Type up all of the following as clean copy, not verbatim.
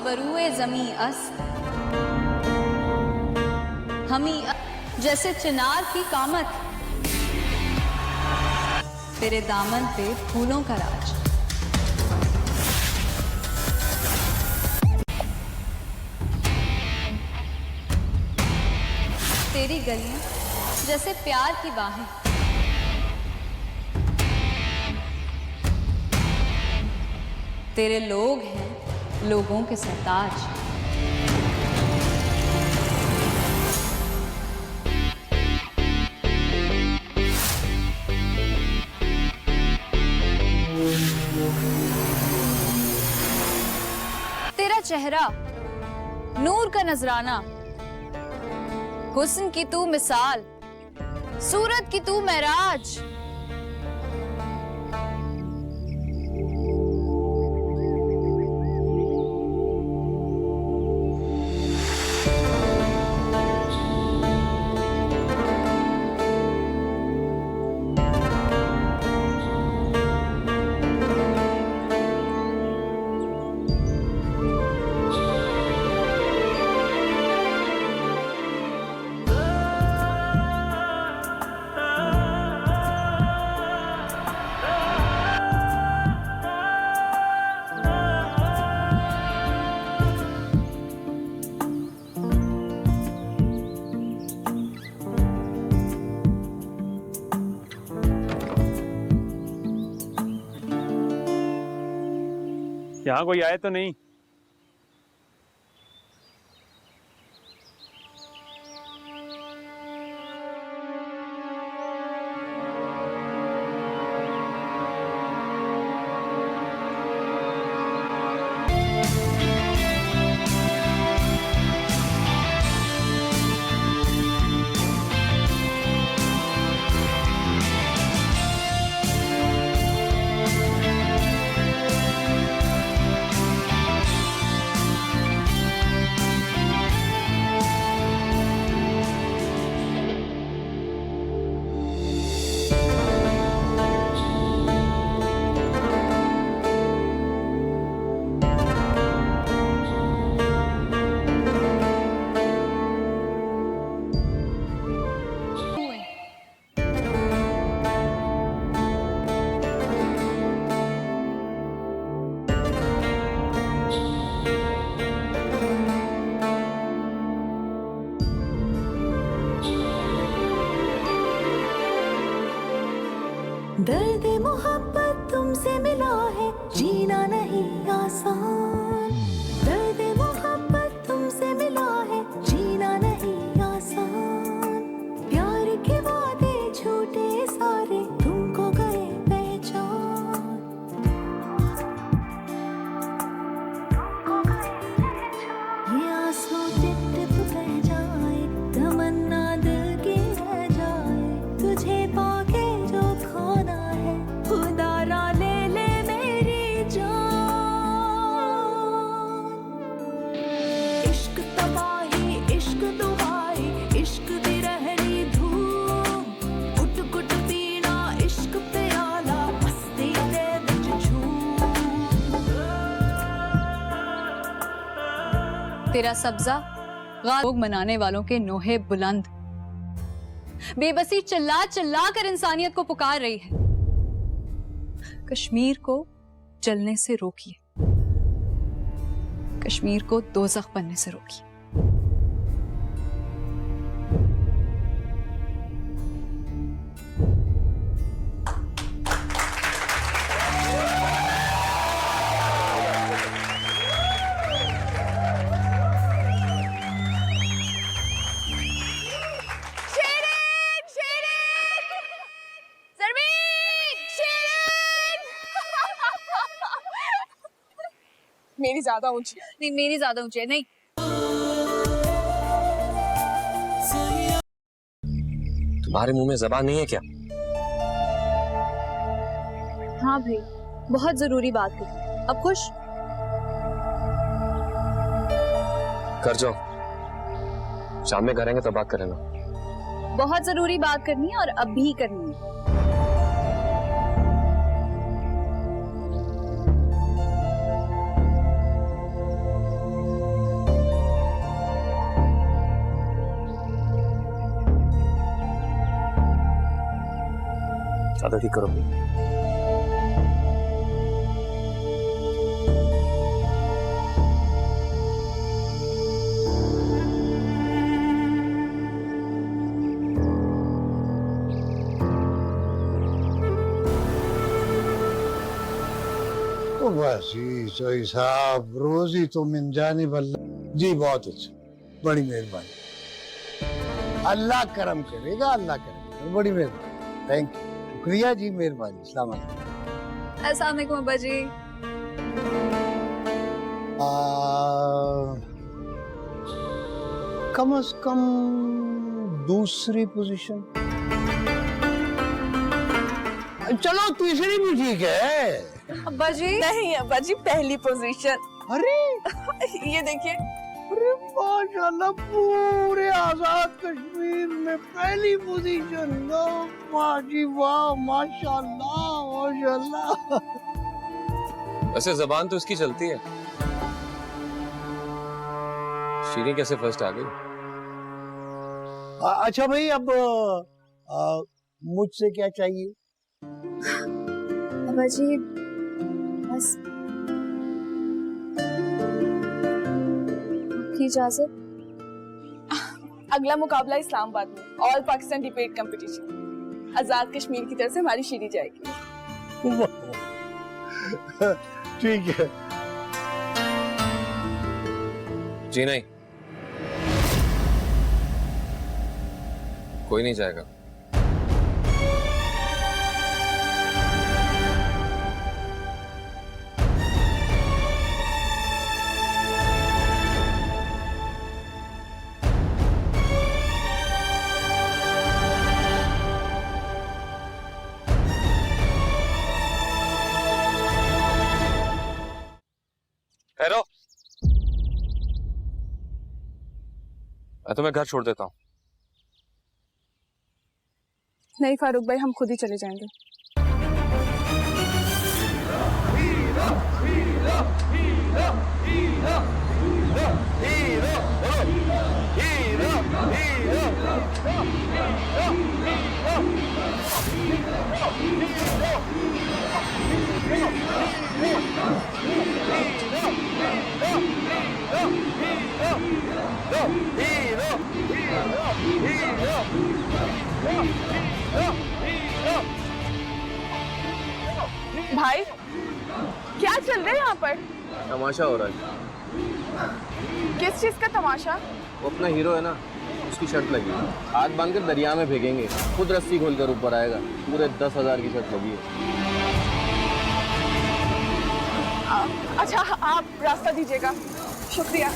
बरूए जमी अस्त हमी जैसे चिनार की कामत, तेरे दामन पे फूलों का राज। तेरी गलियां जैसे प्यार की बाहें, तेरे लोग हैं लोगों के सरताज। तेरा चेहरा नूर का नजराना, हुस्न की तू मिसाल, सूरत की तू महराज। यहाँ कोई आए तो नहीं? दर्द मोहब्बत तुमसे मिला है, जीना नहीं आसान। दर्द मोहब्बत तुमसे मिला है, जीना नहीं आसान। प्यार के वादे झूठे सारे तुमको गए पहचान। ये आंसू टिप टिप बह जाए, तमन्ना दिल की रह जाए। तुझे पाके जो खोना है, खुदारा ले ले मेरी जान। इश्क तबाही, इश्क दुआई, इश्क दी रहनी धूम। उठ कुट पीना इश्क प्याला, मस्ती दे विच झूम। तेरा सब्जा लोग मनाने वालों के नोहे बुलंद, बेबसी चिल्ला चिल्ला कर इंसानियत को पुकार रही है। कश्मीर को जलने से रोकिए, कश्मीर को दोज़ख बनने से रोकिए। मेरी ज्यादा ऊंची नहीं, मेरी ज्यादा ऊंची है। नहीं, तुम्हारे मुंह में जबान नहीं है क्या? हाँ भाई, बहुत जरूरी बात थी। अब खुश? कर जाओ, शाम में करेंगे तो बात करेंगे। बहुत जरूरी बात करनी है और अभी करनी है। चादर ठीक करो। तो बस ही सोई साहब, रोज ही तुम इंजानी बल्ला। जी बहुत अच्छा, बड़ी मेहरबानी। अल्लाह करम करेगा, अल्लाह करम करेगा, बड़ी मेहरबानी। थैंक यू, शुक्रिया जी, मेहरबानी। अस्सलाम वालेकुम। अस्सलाम वालेकुम अब्बा जी। कम से कम दूसरी पोजीशन, चलो तीसरी भी ठीक है। अब्बा जी नहीं अब्बा जी, पहली पोजीशन। अरे ये देखिए। अरे माशाल्लाह, पूरे आजाद कश्मीर में पहली पोजीशन। वाह जी वाह, माशाल्लाह माशाल्लाह। वैसे जबान तो इसकी चलती है। शीरी कैसे फर्स्ट आ गई? अच्छा भाई, अब मुझसे क्या चाहिए? अब्बा जी बस आपकी इजाजत। अगला मुकाबला इस्लामाबाद में ऑल पाकिस्तान डिबेट कंपटीशन। आजाद कश्मीर की तरफ से हमारी शीरी जाएगी। ठीक है। जी नहीं, कोई नहीं जाएगा। ठहरो, मैं तुम्हें घर छोड़ देता हूँ। नहीं फारूक भाई, हम खुद ही चले जाएंगे। भाई क्या चल रहा है यहाँ पर? तमाशा हो रहा है। किस चीज का तमाशा? वो अपना हीरो है ना, उसकी शर्त लगी है। हाथ बांध कर दरिया में फेंकेंगे, खुद रस्सी खोलकर ऊपर आएगा। पूरे 10,000 की शर्त लगी है। अच्छा आप रास्ता दीजिएगा, शुक्रिया।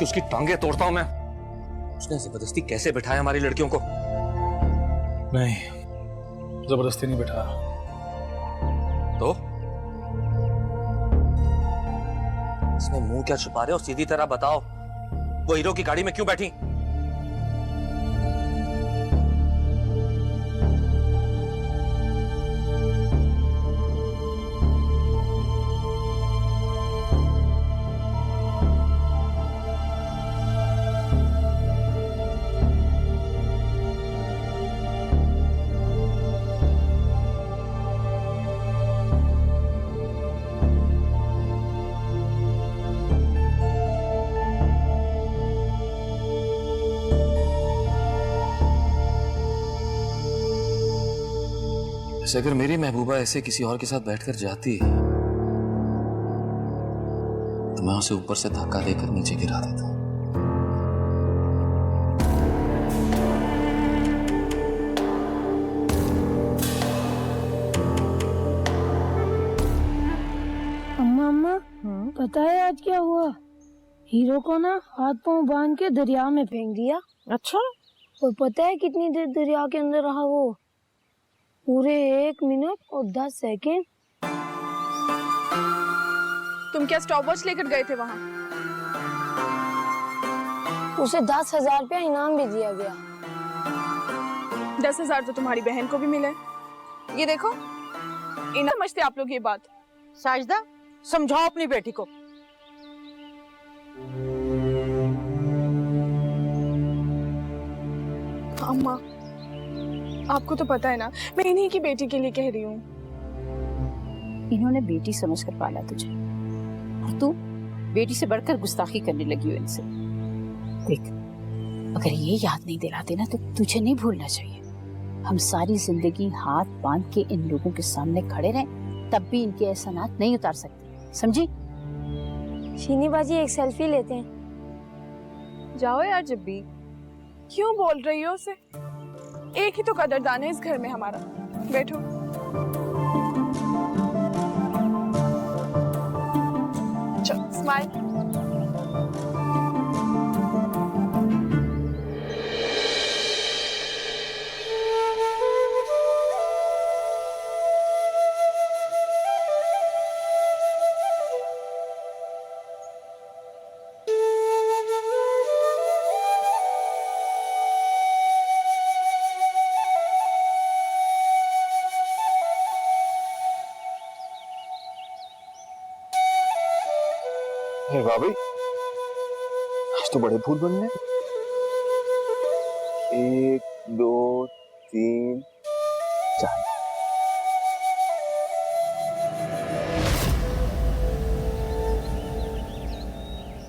कि उसकी टांगे तोड़ता हूं मैं। उसने जबरदस्ती कैसे बिठाया हमारी लड़कियों को? नहीं, जबरदस्ती नहीं बिठाया। तो इसमें मुंह क्या छुपा रहे हो? सीधी तरह बताओ। वो हीरो की गाड़ी में क्यों बैठी? अगर मेरी महबूबा ऐसे किसी और के साथ बैठकर जाती तो मैं उसे ऊपर से धक्का देकर नीचे गिरा देता। अम्मा पता है आज क्या हुआ? हीरो को ना हाथ पांव बांध के दरिया में फेंक दिया। अच्छा, और पता है कितनी देर दरिया के अंदर रहा वो? पूरे 1 मिनट और 10 सेकेंड। तुम क्या स्टॉपवॉच लेकर गए थे वहाँ? उसे 10,000 रुपया इनाम भी दिया गया। 10,000 तो तुम्हारी बहन को भी मिले। ये देखो, इन्हें समझते आप लोग ये बात? साजिदा, समझाओ अपनी बेटी को। अम्मा, आपको तो पता है ना, मैं इन्हीं की बेटी के लिए कह रही हूँ। इन्होंने बेटी समझकर पाला तुझे, और तू बेटी से बढ़कर गुस्ताखी करने लगी हो इनसे। देख, अगर ये याद नहीं दिलाते ना तो तुझे नहीं भूलना चाहिए। हम सारी जिंदगी हाथ बांध के इन लोगों के सामने खड़े रहे, तब भी इनके एहसानात नहीं उतार सकते, समझी? शीनी बाजी, एक सेल्फी लेते हैं। जाओ यार जब्बी, क्यों बोल रही हो उसे? एक ही तो कदरदान है इस घर में हमारा। बैठो। चलो, स्माइल। अरे वाह भाई, आज तो बड़े फूल बन गए। 1 2 3 4।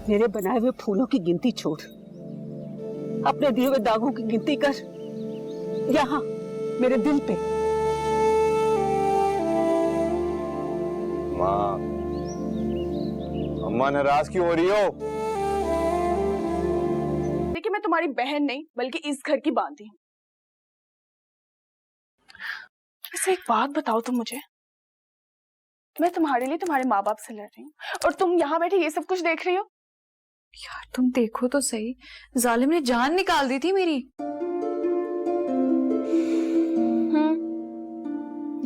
मेरे बनाए हुए फूलों की गिनती छोड़, अपने दिए हुए दागों की गिनती कर, यहाँ मेरे दिल पे। माँ, अम्मा नाराज क्यों हो रही हो? देखिए, मैं तुम्हारी बहन नहीं बल्कि इस घर की बांधी हूँ। वैसे एक बात बताओ तुम मुझे, मैं तुम्हारे लिए तुम्हारे माँ बाप से लड़ रही हूँ और तुम यहाँ बैठे ये सब कुछ देख रही हो? यार तुम देखो तो सही, जालिम ने जान निकाल दी थी मेरी।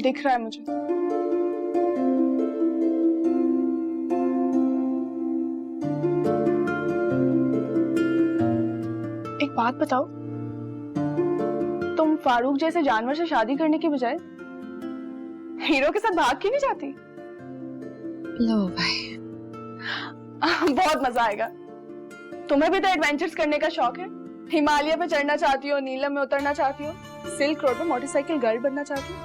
दिख रहा है मुझे। एक बात बताओ, तुम फारूक जैसे जानवर से शादी करने की बजाय हीरो के साथ भाग क्यों नहीं जाती? लो भाई, बहुत मजा आएगा। तुम्हें भी तो एडवेंचर्स करने का शौक है। हिमालय पे चढ़ना चाहती हो, नीलम में उतरना चाहती हो, सिल्क रोड पे मोटरसाइकिल गर्ल बनना चाहती हो।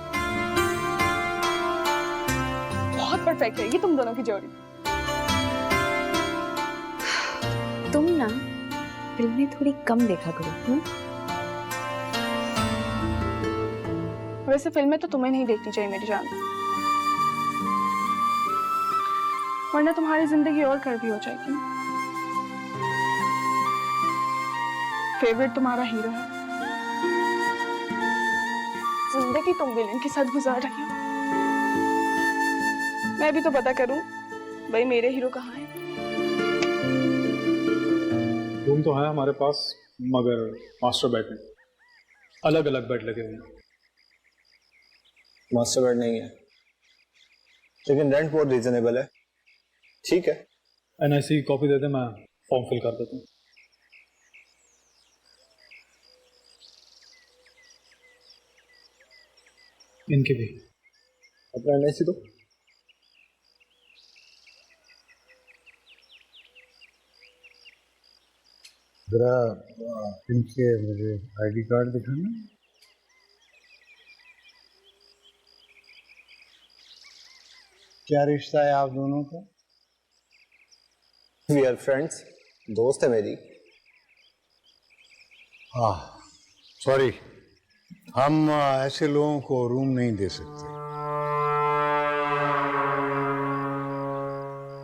बहुत परफेक्ट है ये तुम दोनों की जोड़ी। तुम ना फिल्में थोड़ी कम देखा करो। वैसे फिल्में तो तुम्हें नहीं देखनी चाहिए मेरी जान, वरना तुम्हारी जिंदगी और कड़वी हो जाएगी। फेवरेट तुम्हारा हीरो है, जिंदगी तुम विलेन के साथ गुजार रही हो। मैं भी तो पता करूं भाई मेरे हीरो कहाँ है। रूम तो है हमारे पास, मगर मास्टर बेड में अलग अलग बेड लगे हुए हैं। मास्टर बेड नहीं है, लेकिन रेंट बहुत रीजनेबल है। ठीक है, एनआईसी की कॉपी दे दे, मैं फॉर्म फिल कर देता हूँ। इनके भी। अपना एनआईसी दो। जरा इनके मुझे आईडी कार्ड दिखाना। क्या रिश्ता है आप दोनों का? वी आर फ्रेंड्स, दोस्त है मेरी। हाँ सॉरी, हम ऐसे लोगों को रूम नहीं दे सकते।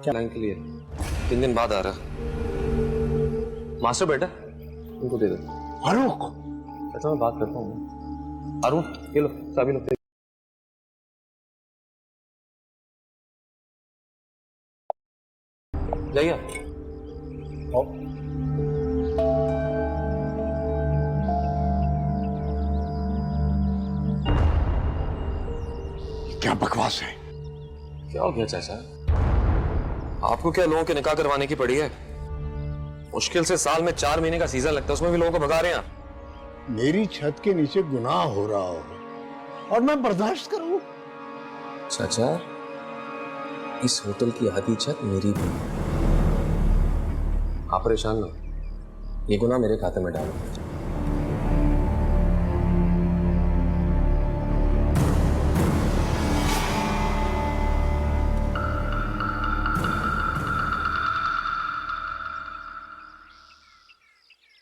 क्या के लिए 3 दिन बाद आ रहा। मास्टर बेटा उनको दे दो। फारूक, अच्छा मैं बात करता हूँ। अरुण ये लो, चाबी लो। जाइए। क्या बकवास है? क्या हो गया चाचा? आपको क्या लोगों के निकाह करवाने की पड़ी है? मुश्किल से साल में 4 महीने का सीजन लगता है, उसमें भी लोगों को भगा रहे हैं आप। मेरी छत के नीचे गुनाह हो रहा हो और मैं बर्दाश्त करूं? चाचा, इस होटल की आधी छत मेरी भी। आप परेशान ना हो, ये गुनाह मेरे खाते में डालो।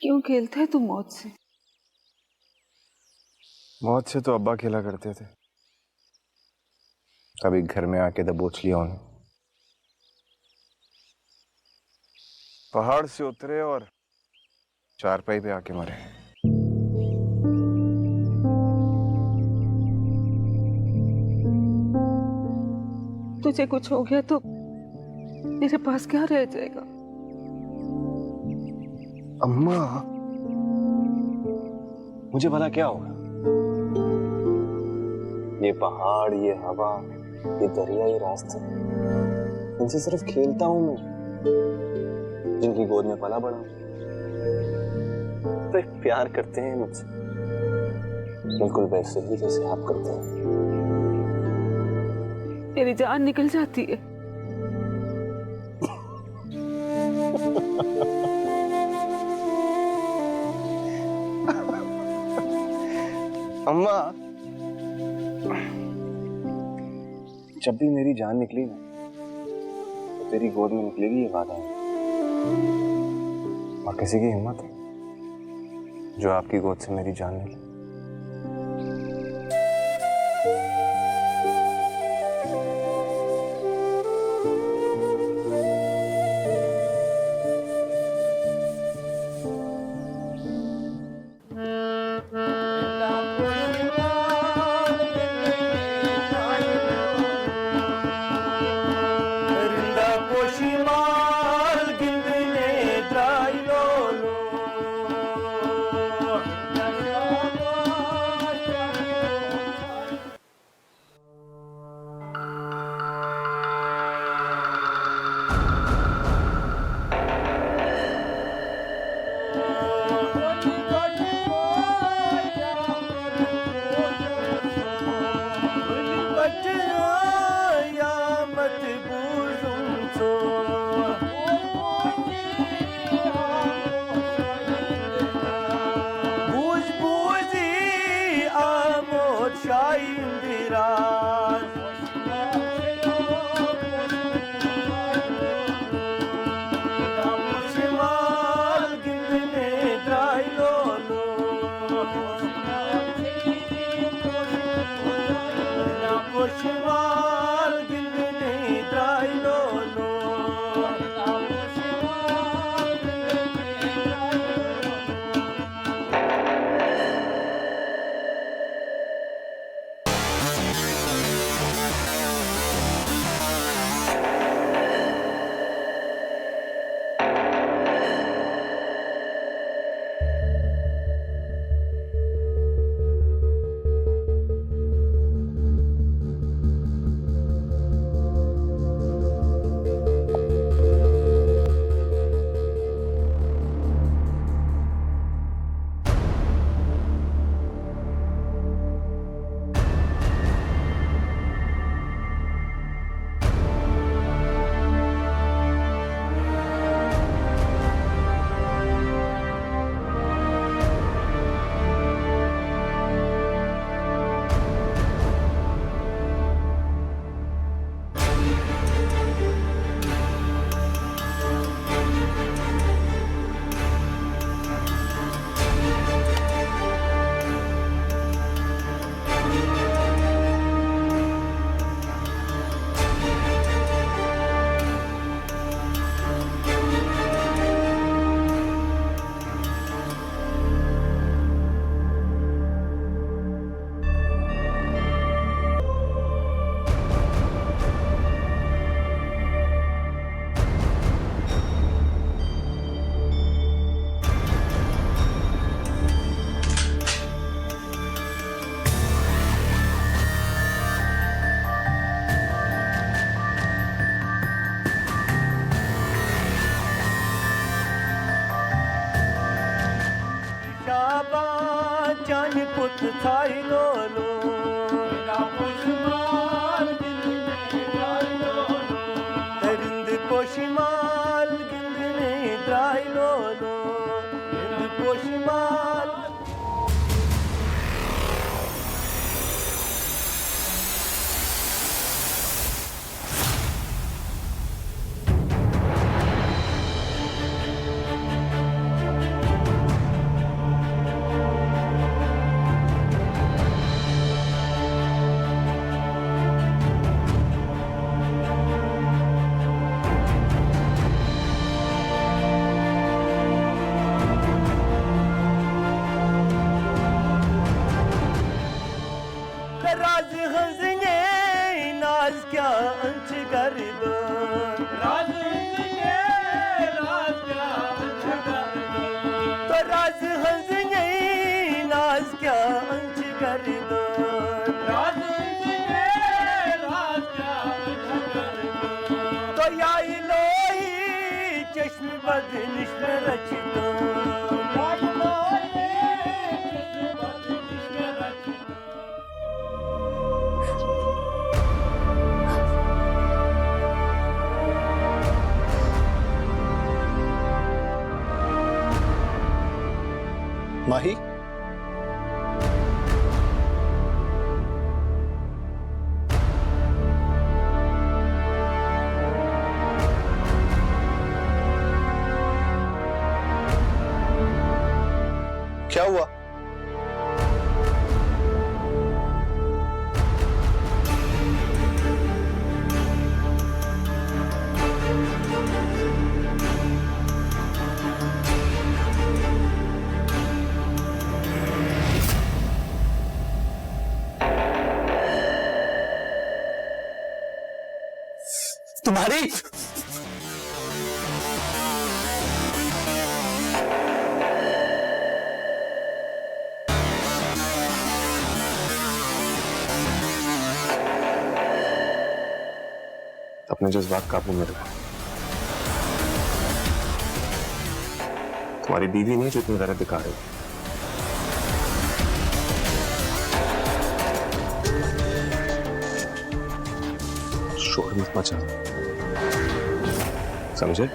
क्यों खेलते है तू मौत से? मौत से तो अब्बा खेला करते थे, कभी घर में आके दबोच लिया उन्हें। पहाड़ से उतरे और चारपाई पे आके मरे। तुझे कुछ हो गया तो तेरे पास क्या रह जाएगा? अम्मा, मुझे भला क्या होगा? ये पहाड़, ये हवा, ये दरिया, ये रास्ते, इनसे सिर्फ खेलता हूं मैं, जिनकी गोद में पला बड़ा। तो प्यार करते हैं मुझसे, बिल्कुल वैसे ही जैसे आप करते हैं। तेरी जान निकल जाती है। अम्मा, जब भी मेरी जान निकली ना, तो तेरी गोद में निकलेगी, ये वादा है। और किसी की हिम्मत है जो आपकी गोद से मेरी जान निकले? थाई लोलो ना पोशमाल गिंदने ड्राई लोलो रिंद पोशमाल गिंदने ड्राई लोलो रिंद पोशमाल राज हंसने नाज क्या अंश कर दो राज हंसने नाज क्या अंश कर दो तो राज हंसने नाज क्या अंश कर दो राज हंसने नाज क्या अंश कर दो तो या इलाही चश्म बद निश्म रच दो या इलाही चश्म बद निश्म रच दो माही, क्या हुआ? तुम्हारी अपने जज्बात काबू में रखो। तुम्हारी बीवी नहीं जो इतनी गैरत दिखा रही। शोर मत मचा, समझे?